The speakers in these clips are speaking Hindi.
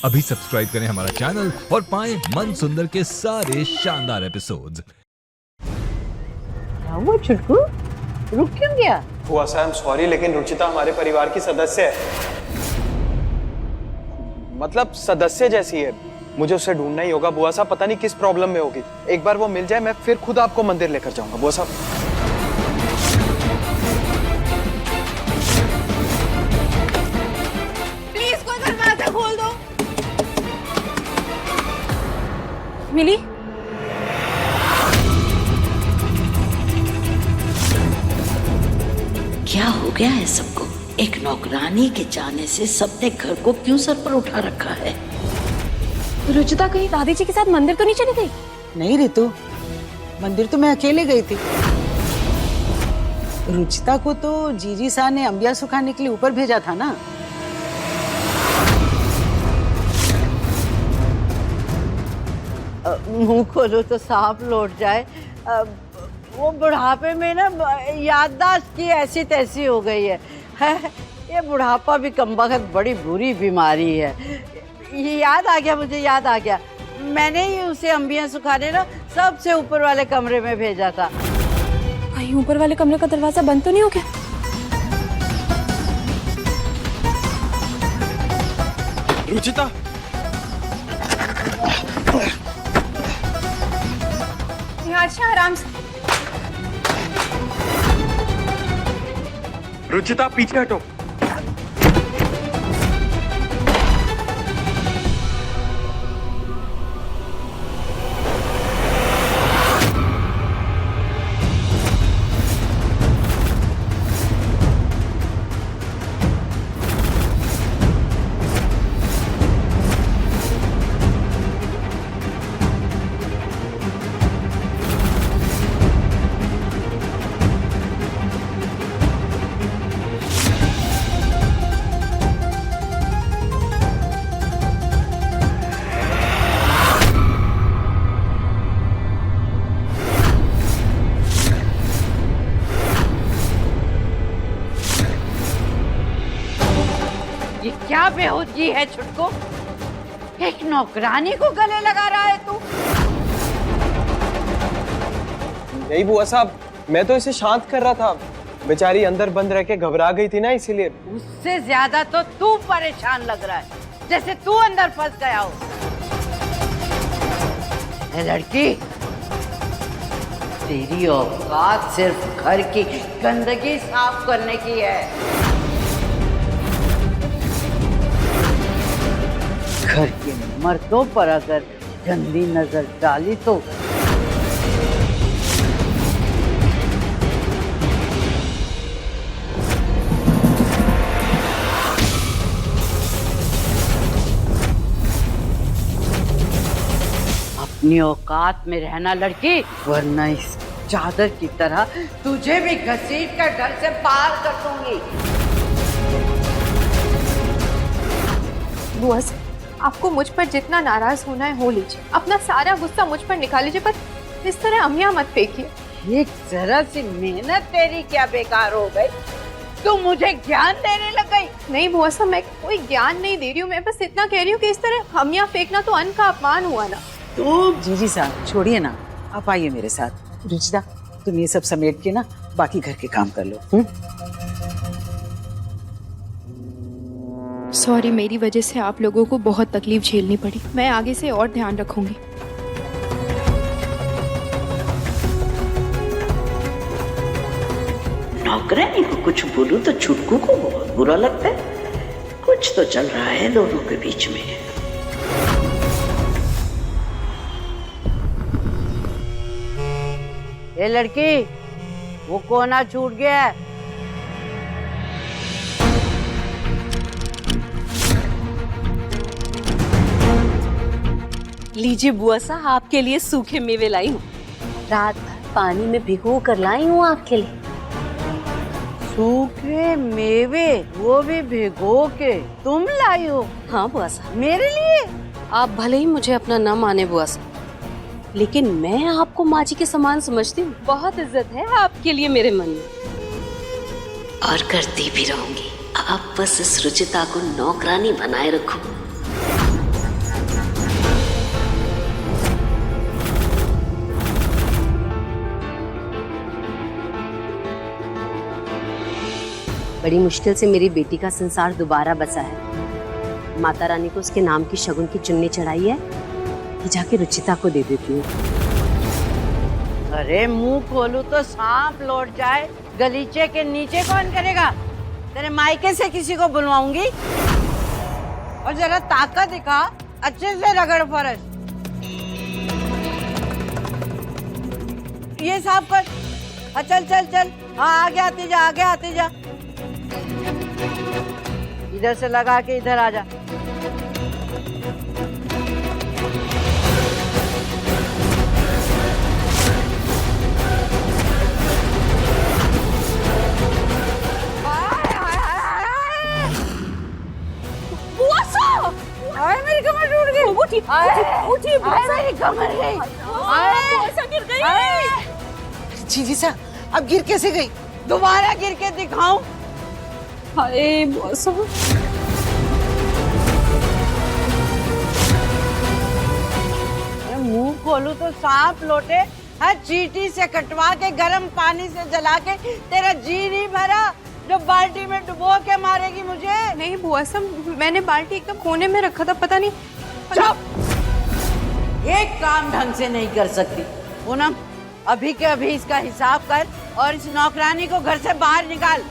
अभी सब्सक्राइब करें हमारा चैनल और पाएं मन सुंदर के सारे शानदार एपिसोड्स। क्या हुआ छुटकू, रुक क्यों गया? बुआ साहब सॉरी, लेकिन रुचिता हमारे परिवार की सदस्य है, मतलब सदस्य जैसी है। मुझे उसे ढूंढना ही होगा बुआ साहब, पता नहीं किस प्रॉब्लम में होगी। एक बार वो मिल जाए मैं फिर खुद आपको मंदिर लेकर जाऊंगा बुआ साहब। प्लीज कोई दरवाजा खोल दो। मिली? क्या हो गया है सबको? एक नौकरानी के जाने से सबने घर को क्यों सर पर उठा रखा है? रुचिता कहीं दादी जी के साथ मंदिर तो नहीं चली गई? नहीं रितु, मंदिर तो मैं अकेले गई थी। रुचिता को तो जीजी साहब ने अंबिया सुखाने के लिए ऊपर भेजा था ना। मुंह खोलो तो सांप लौट जाए। वो बुढ़ापे में ना याददाश्त की ऐसी तैसी हो गई है। ये बुढ़ापा भी कमबख्त बड़ी बुरी बीमारी है। ये याद आ गया, मुझे याद आ गया, मैंने ही उसे अंबिया सुखाने ना सबसे ऊपर वाले कमरे में भेजा था। कहीं ऊपर वाले कमरे का दरवाजा बंद तो नहीं हो गया? रुचिता, अच्छा आराम से। रुचिता पीछे हटो। ये क्या बेहूदगी है छुटको? एक नौकरानी को गले लगा रहा है तू। नहीं बुआ साहब, मैं तो इसे शांत कर रहा था। बेचारी अंदर बंद रह के घबरा गई थी ना, इसीलिए। उससे ज्यादा तो तू परेशान लग रहा है, जैसे तू अंदर फंस गया हो। ए लड़की, तेरी औकात सिर्फ घर की गंदगी साफ करने की है। घर के मर्दों पर अगर गंदी नजर डाली तो अपनी औकात में रहना लड़की, वरना इस चादर की तरह तुझे भी घसीट कर घर से बाहर कर दूंगी। बुआ से आपको मुझ पर जितना नाराज होना है हो लीजिए, अपना सारा गुस्सा मुझ पर निकाल लीजिए, पर इस तरह अमिया मत फेंकिए। एक जरा सी मेहनत तेरी क्या बेकार हो गई? तू मुझे ज्ञान देने लग गई। नहीं बुआ साहब, मैं कोई ज्ञान नहीं दे रही हूँ, मैं बस इतना कह रही हूँ कि इस तरह अमिया फेंकना तो अन्न का अपमान हुआ ना। तो जीजी साहब छोड़िए ना, आप आइए मेरे साथ। रुचिता, तुम ये सब समेट के ना बाकी घर के काम कर लो। सॉरी, मेरी वजह से आप लोगों को बहुत तकलीफ झेलनी पड़ी। मैं आगे से और ध्यान रखूंगी। नौकरानी को कुछ बोलूं तो छुटकू को बहुत बुरा लगता है। कुछ तो चल रहा है दोनों के बीच में। ए लड़की, वो कोना छूट गया है। लीजिए बुआ साहब, आपके लिए सूखे मेवे लाई हूँ। रात भर पानी में भिगो कर लाई हूँ आपके लिए। सूखे मेवे, वो भी भिगो के तुम लाई हो? हाँ बुआ साहब। मेरे लिए? आप भले ही मुझे अपना न माने बुआ साहब, लेकिन मैं आपको माँ जी के समान समझती हूँ। बहुत इज्जत है आपके लिए मेरे मन में। और करती भी रहूंगी। आप बस इस रुचिता को नौकरानी बनाए रखो। बड़ी मुश्किल से मेरी बेटी का संसार दोबारा बसा है। माता रानी को उसके नाम की शगुन की चुन्नी चढ़ाई है, ये जाके रुचिता को दे देती हूँ। अरे मुंह खोलूं तो सांप लौट जाए, गलीचे के नीचे कौन करेगा? तेरे मायके से किसी को बुलवाऊंगी। और जरा ताकत दिखा, अच्छे से रगड़ फरस। ये साफ कर। हाँ चल चल चल, हाँ आगे आती जा, आगे आती जा। इधर से लगा के इधर आ जा। मेरी कमर टूट गई। उठी मेरी कमर गई। गिर गई। जीजी सा, अब गिर कैसे गई? दोबारा गिर के दिखाऊं? हाय बुआ, मुंह खोलूं तो सांप लौटे। हाँ, चींटी से कटवा के गर्म पानी से जला के तेरा जी नहीं भरा जो बाल्टी में डुबो के मारेगी मुझे? नहीं बुआ साहब, मैंने बाल्टी एकदम कोने में रखा था, पता नहीं। चुप! एक काम ढंग से नहीं कर सकती पूनम। अभी के अभी इसका हिसाब कर और इस नौकरानी को घर से बाहर निकाल।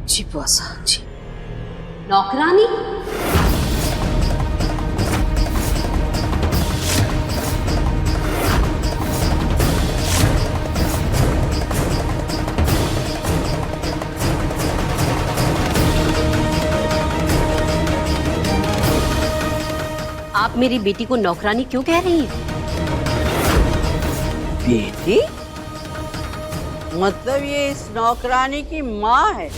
जी बुआ साहब जी। नौकरानी? आप मेरी बेटी को नौकरानी क्यों कह रही हैं? बेटी? मतलब ये इस नौकरानी की माँ है?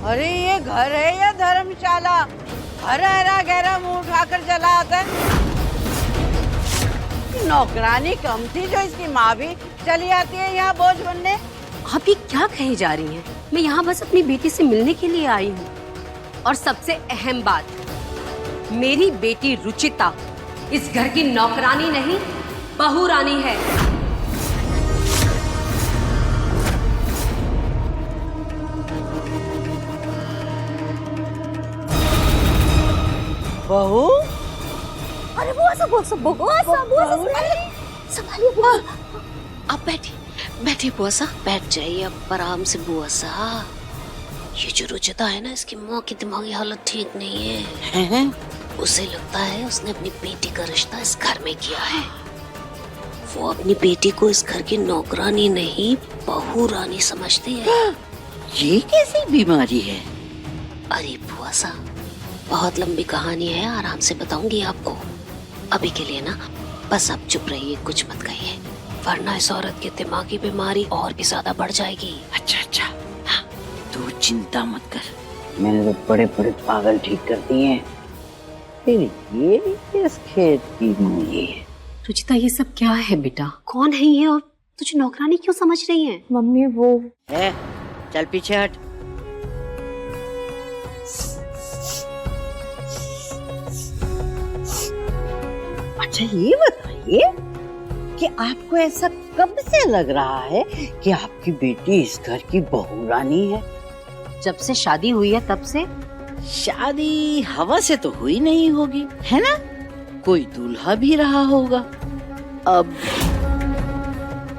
अरे ये घर है या धर्मशाला? हरा गहरा मुंह उठाकर चला आता है। नौकरानी कम थी जो इसकी माँ भी चली आती है यहाँ बोझ बनने। आप ये क्या कहे जा रही हैं? मैं यहाँ बस अपनी बेटी से मिलने के लिए आई हूँ। और सबसे अहम बात, मेरी बेटी रुचिता इस घर की नौकरानी नहीं, बहू रानी है। बहू? अरे बुआ संभालिए बुआ। आप बैठिए बुआ साहब, बैठ जाइए अब आराम से बुआ साहब। ये जो रुचिता है ना, इसकी माँ की दिमागी हालत ठीक नहीं है। उसे लगता है उसने अपनी बेटी का रिश्ता इस घर में किया है। वो अपनी बेटी को इस घर की नौकरानी नहीं, बहू रानी समझती है। ये कैसी बीमारी है? अरे बुआ साहब, बहुत लंबी कहानी है, आराम से बताऊंगी आपको। अभी के लिए ना बस आप चुप रहिए, कुछ मत कहिए, वरना इस औरत की दिमागी बीमारी और भी ज्यादा बढ़ जाएगी। अच्छा, हाँ, तू चिंता मत कर, मैंने तो बड़े पागल ठीक कर दिए हैं। फिर ये किस खेत की मूली है? रुचिता, ये सब क्या है बेटा? कौन है ये और तुझे नौकरानी क्यों समझ रही है? मम्मी वो है, चल पीछे हट। अच्छा ये बताइए कि आपको ऐसा कब से लग रहा है कि आपकी बेटी इस घर की बहू रानी है? जब से शादी हुई है तब से। शादी हवा से तो हुई नहीं होगी, है ना? कोई दूल्हा भी रहा होगा। अब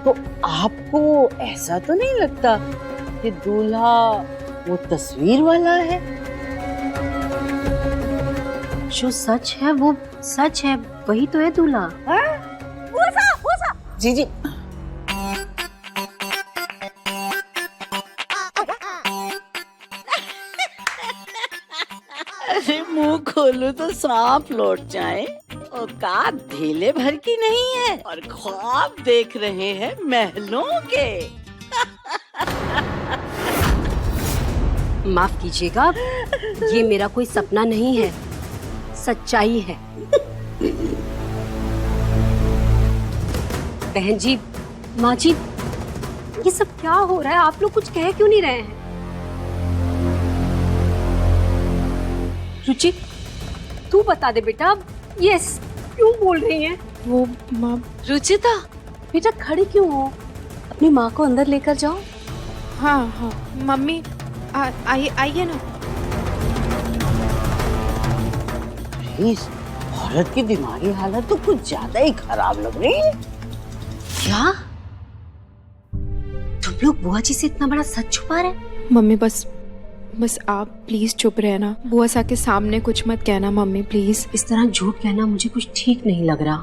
तो आपको ऐसा तो नहीं लगता कि दूल्हा वो तस्वीर वाला है? जो सच है वो सच है, वही तो है दूल्हा। जीजी, अरे मुंह खोलूं तो सांप लौट जाए। औकात ढीले भर की नहीं है और ख्वाब देख रहे हैं महलों के। माफ कीजिएगा, ये मेरा कोई सपना नहीं है, सच्चाई है। बहन जी, माँ जी, ये सब क्या हो रहा है? आप लोग कुछ कह क्यों नहीं रहे हैं? तू बता दे बेटा, यस क्यों बोल रही है? वो माँ, रुचिता बेटा खड़ी क्यों हो? अपनी माँ को अंदर लेकर जाओ। हाँ हाँ मम्मी आइए ना। इस औरत की दिमागी हालत तो कुछ ज्यादा ही खराब लग रही है। क्या तुम लोग बुआ जी से इतना बड़ा सच छुपा रहे? मम्मी बस आप प्लीज चुप रहना। बुआ सा के सामने कुछ मत कहना मम्मी प्लीज। इस तरह झूठ कहना मुझे कुछ ठीक नहीं लग रहा,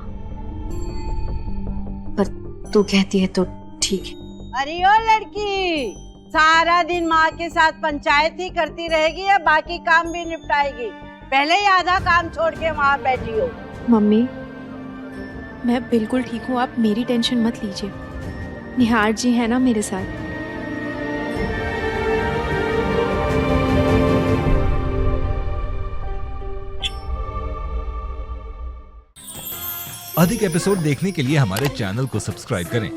पर तू कहती है तो ठीक है। अरे ओ लड़की, सारा दिन माँ के साथ पंचायत ही करती रहेगी या बाकी काम भी निपटाएगी? पहले ही आधा काम छोड़ के वहाँ बैठी हो। मम्मी मैं बिल्कुल ठीक हूँ, आप मेरी टेंशन मत लीजिए। निहार जी है ना मेरे साथ। अधिक एपिसोड देखने के लिए हमारे चैनल को सब्सक्राइब करें